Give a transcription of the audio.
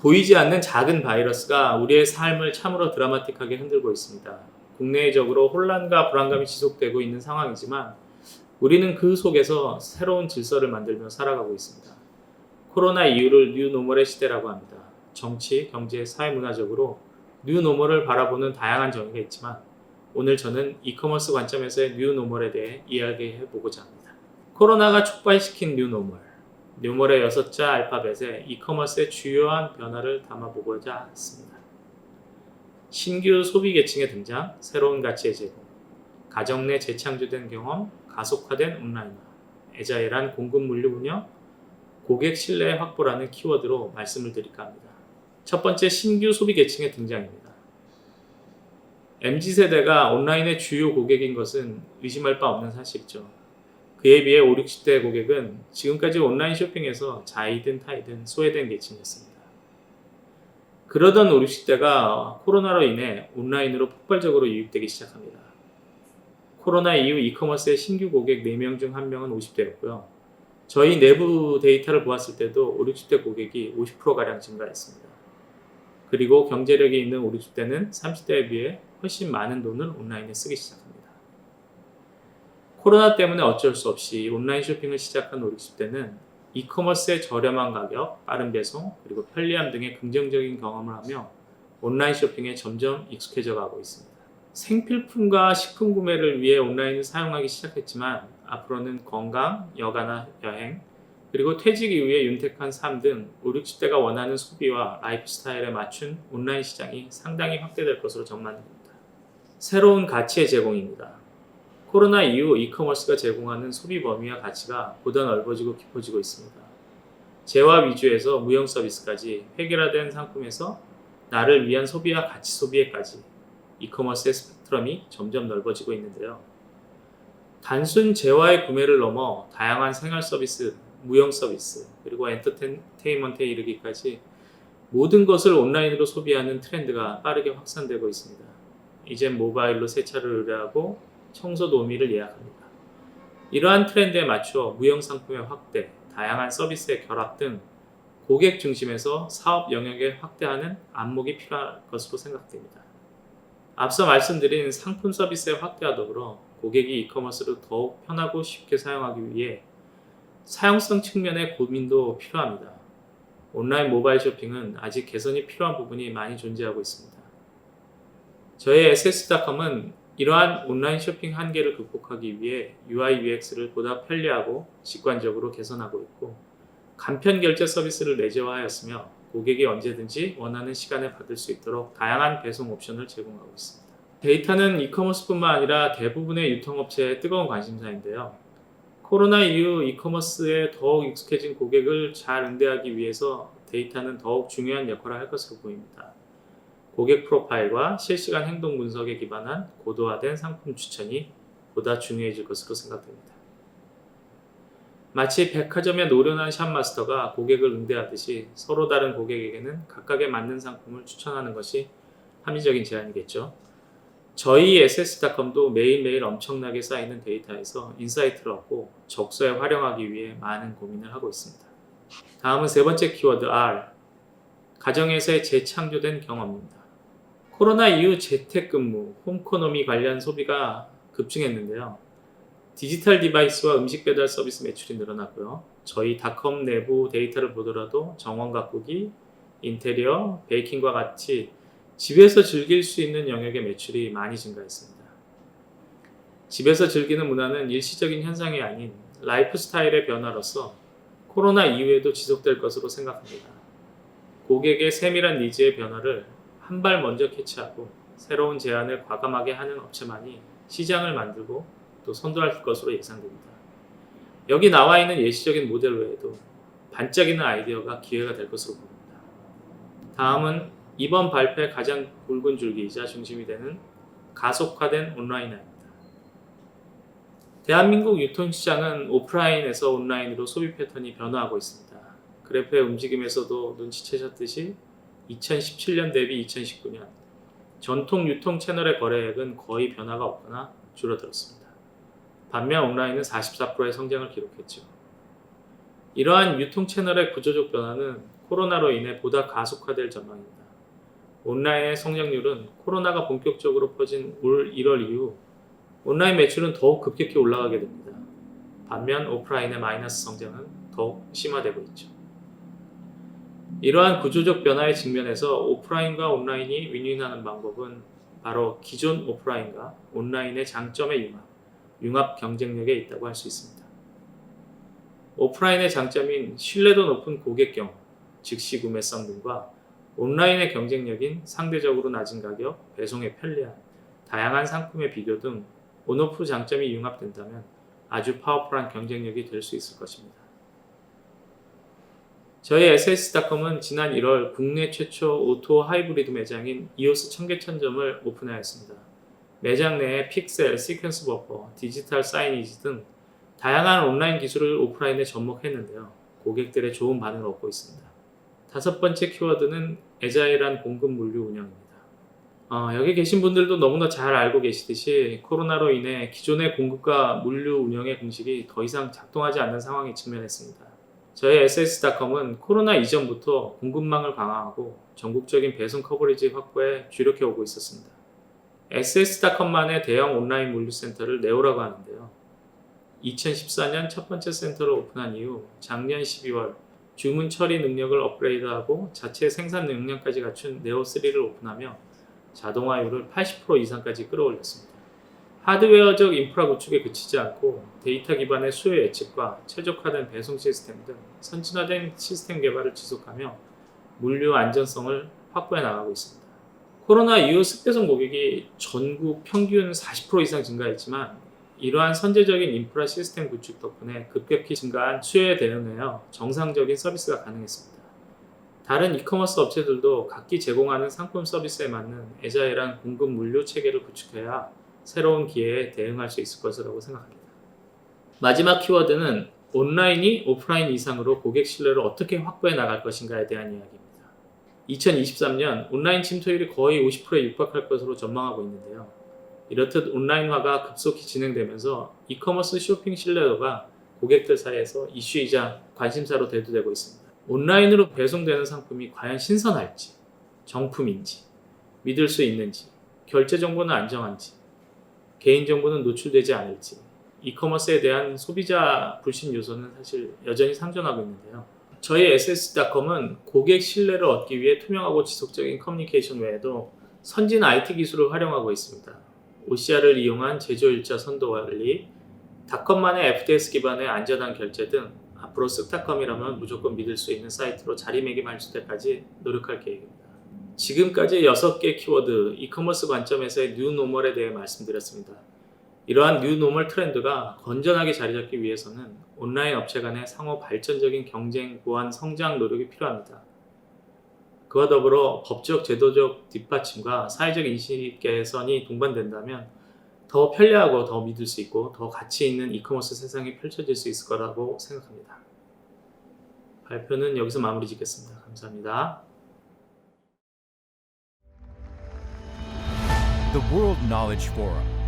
보이지 않는 작은 바이러스가 우리의 삶을 참으로 드라마틱하게 흔들고 있습니다. 국내적으로 혼란과 불안감이 지속되고 있는 상황이지만 우리는 그 속에서 새로운 질서를 만들며 살아가고 있습니다. 코로나 이후를 뉴노멀의 시대라고 합니다. 정치, 경제, 사회문화적으로 뉴노멀을 바라보는 다양한 정의가 있지만 오늘 저는 이커머스 관점에서의 뉴노멀에 대해 이야기해 보고자 합니다. 코로나가 촉발시킨 뉴노멀, 뉴멀의 6자 알파벳에 이커머스의 주요한 변화를 담아보고자 했습니다. 신규 소비 계층의 등장, 새로운 가치의 제공, 가정 내 재창조된 경험, 가속화된 온라인화, 애자일한 공급 물류 운영, 고객 신뢰 확보라는 키워드로 말씀을 드릴까 합니다. 첫 번째, 신규 소비 계층의 등장입니다. MZ세대가 온라인의 주요 고객인 것은 의심할 바 없는 사실이죠. 그에 비해 5, 60대 고객은 지금까지 온라인 쇼핑에서 자이든 타이든 소외된 계층이었습니다. 그러던 5, 60대가 코로나로 인해 온라인으로 폭발적으로 유입되기 시작합니다. 코로나 이후 이커머스의 신규 고객 4명 중 1명은 50대였고요. 저희 내부 데이터를 보았을 때도 5, 60대 고객이 50%가량 증가했습니다. 그리고 경제력이 있는 5, 60대는 30대에 비해 훨씬 많은 돈을 온라인에 쓰기 시작합니다. 코로나 때문에 어쩔 수 없이 온라인 쇼핑을 시작한 5, 60대는 이커머스의 저렴한 가격, 빠른 배송, 그리고 편리함 등의 긍정적인 경험을 하며 온라인 쇼핑에 점점 익숙해져 가고 있습니다. 생필품과 식품 구매를 위해 온라인을 사용하기 시작했지만 앞으로는 건강, 여가나 여행, 그리고 퇴직 이후의 윤택한 삶 등 5, 60대가 원하는 소비와 라이프 스타일에 맞춘 온라인 시장이 상당히 확대될 것으로 전망됩니다. 새로운 가치의 제공입니다. 코로나 이후 이커머스가 제공하는 소비 범위와 가치가 보다 넓어지고 깊어지고 있습니다. 재화 위주에서 무형 서비스까지 획일화된 상품에서 나를 위한 소비와 가치 소비에까지 이커머스의 스펙트럼이 점점 넓어지고 있는데요. 단순 재화의 구매를 넘어 다양한 생활 서비스, 무형 서비스, 그리고 엔터테인먼트에 이르기까지 모든 것을 온라인으로 소비하는 트렌드가 빠르게 확산되고 있습니다. 이젠 모바일로 세차를 의뢰하고 청소 도우미를 예약합니다. 이러한 트렌드에 맞춰 무형 상품의 확대, 다양한 서비스의 결합 등 고객 중심에서 사업 영역을 확대하는 안목이 필요할 것으로 생각됩니다. 앞서 말씀드린 상품 서비스의 확대와 더불어 고객이 이커머스를 더욱 편하고 쉽게 사용하기 위해 사용성 측면의 고민도 필요합니다. 온라인 모바일 쇼핑은 아직 개선이 필요한 부분이 많이 존재하고 있습니다. 저희 ss.com은 이러한 온라인 쇼핑 한계를 극복하기 위해 UI, UX를 보다 편리하고 직관적으로 개선하고 있고 간편 결제 서비스를 내재화하였으며 고객이 언제든지 원하는 시간에 받을 수 있도록 다양한 배송 옵션을 제공하고 있습니다. 데이터는 이커머스뿐만 아니라 대부분의 유통업체의 뜨거운 관심사인데요. 코로나 이후 이커머스에 더욱 익숙해진 고객을 잘 응대하기 위해서 데이터는 더욱 중요한 역할을 할 것으로 보입니다. 고객 프로파일과 실시간 행동 분석에 기반한 고도화된 상품 추천이 보다 중요해질 것으로 생각됩니다. 마치 백화점에 노련한 샵마스터가 고객을 응대하듯이 서로 다른 고객에게는 각각에 맞는 상품을 추천하는 것이 합리적인 제안이겠죠. 저희 ss.com도 매일매일 엄청나게 쌓이는 데이터에서 인사이트를 얻고 적소에 활용하기 위해 많은 고민을 하고 있습니다. 다음은 세 번째 키워드 R, 가정에서의 재창조된 경험입니다. 코로나 이후 재택근무, 홈코노미 관련 소비가 급증했는데요. 디지털 디바이스와 음식 배달 서비스 매출이 늘어났고요. 저희 닷컴 내부 데이터를 보더라도 정원 가꾸기, 인테리어, 베이킹과 같이 집에서 즐길 수 있는 영역의 매출이 많이 증가했습니다. 집에서 즐기는 문화는 일시적인 현상이 아닌 라이프 스타일의 변화로서 코로나 이후에도 지속될 것으로 생각합니다. 고객의 세밀한 니즈의 변화를 한 발 먼저 캐치하고 새로운 제안을 과감하게 하는 업체만이 시장을 만들고 또 선도할 것으로 예상됩니다. 여기 나와 있는 예시적인 모델 외에도 반짝이는 아이디어가 기회가 될 것으로 보입니다. 다음은 이번 발표의 가장 굵은 줄기이자 중심이 되는 가속화된 온라인화입니다. 대한민국 유통시장은 오프라인에서 온라인으로 소비 패턴이 변화하고 있습니다. 그래프의 움직임에서도 눈치채셨듯이 2017년 대비 2019년 전통 유통 채널의 거래액은 거의 변화가 없거나 줄어들었습니다. 반면 온라인은 44%의 성장을 기록했죠. 이러한 유통 채널의 구조적 변화는 코로나로 인해 보다 가속화될 전망입니다. 온라인의 성장률은 코로나가 본격적으로 퍼진 올 1월 이후 온라인 매출은 더욱 급격히 올라가게 됩니다. 반면 오프라인의 마이너스 성장은 더욱 심화되고 있죠. 이러한 구조적 변화에 직면해서 오프라인과 온라인이 윈윈하는 방법은 바로 기존 오프라인과 온라인의 장점의 융합 경쟁력에 있다고 할 수 있습니다. 오프라인의 장점인 신뢰도 높은 고객 경험, 즉시 구매성 등과 온라인의 경쟁력인 상대적으로 낮은 가격, 배송의 편리함, 다양한 상품의 비교 등 온오프 장점이 융합된다면 아주 파워풀한 경쟁력이 될 수 있을 것입니다. 저희 SS.com은 지난 1월 국내 최초 오토 하이브리드 매장인 이오스 청계천점을 오픈하였습니다. 매장 내에 픽셀, 시퀀스 버퍼, 디지털 사이니지 등 다양한 온라인 기술을 오프라인에 접목했는데요. 고객들의 좋은 반응을 얻고 있습니다. 다섯 번째 키워드는 애자일한 공급 물류 운영입니다. 여기 계신 분들도 너무나 잘 알고 계시듯이 코로나로 인해 기존의 공급과 물류 운영의 공식이 더 이상 작동하지 않는 상황에 직면했습니다. 저희 SS.com은 코로나 이전부터 공급망을 강화하고 전국적인 배송 커버리지 확보에 주력해 오고 있었습니다. SS.com만의 대형 온라인 물류센터를 네오라고 하는데요. 2014년 첫 번째 센터를 오픈한 이후 작년 12월 주문 처리 능력을 업그레이드하고 자체 생산 능력까지 갖춘 네오3를 오픈하며 자동화율을 80% 이상까지 끌어올렸습니다. 하드웨어적 인프라 구축에 그치지 않고 데이터 기반의 수요 예측과 최적화된 배송 시스템 등 선진화된 시스템 개발을 지속하며 물류 안전성을 확보해 나가고 있습니다. 코로나 이후 습배송 고객이 전국 평균 40% 이상 증가했지만 이러한 선제적인 인프라 시스템 구축 덕분에 급격히 증가한 수요에 대응하여 정상적인 서비스가 가능했습니다. 다른 이커머스 업체들도 각기 제공하는 상품 서비스에 맞는 애자일한 공급 물류 체계를 구축해야 새로운 기회에 대응할 수 있을 것이라고 생각합니다. 마지막 키워드는 온라인이 오프라인 이상으로 고객 신뢰를 어떻게 확보해 나갈 것인가에 대한 이야기입니다. 2023년 온라인 침투율이 거의 50%에 육박할 것으로 전망하고 있는데요. 이렇듯 온라인화가 급속히 진행되면서 이커머스 쇼핑 신뢰도가 고객들 사이에서 이슈이자 관심사로 대두되고 있습니다. 온라인으로 배송되는 상품이 과연 신선할지, 정품인지, 믿을 수 있는지, 결제 정보는 안정한지, 개인정보는 노출되지 않을지, 이커머스에 대한 소비자 불신 요소는 사실 여전히 상존하고 있는데요. 저희 SS.com은 고객 신뢰를 얻기 위해 투명하고 지속적인 커뮤니케이션 외에도 선진 IT 기술을 활용하고 있습니다. OCR을 이용한 제조일자 선도 관리, 닷컴만의 FTS 기반의 안전한 결제 등 앞으로 쓱닷컴이라면 무조건 믿을 수 있는 사이트로 자리매김할 때까지 노력할 계획입니다. 지금까지 6개 키워드 이커머스 관점에서의 뉴노멀에 대해 말씀드렸습니다. 이러한 뉴노멀 트렌드가 건전하게 자리 잡기 위해서는 온라인 업체 간의 상호 발전적인 경쟁, 보완, 성장 노력이 필요합니다. 그와 더불어 법적, 제도적 뒷받침과 사회적 인식 개선이 동반된다면 더 편리하고 더 믿을 수 있고 더 가치 있는 이커머스 세상이 펼쳐질 수 있을 거라고 생각합니다. 발표는 여기서 마무리 짓겠습니다. 감사합니다. The World Knowledge Forum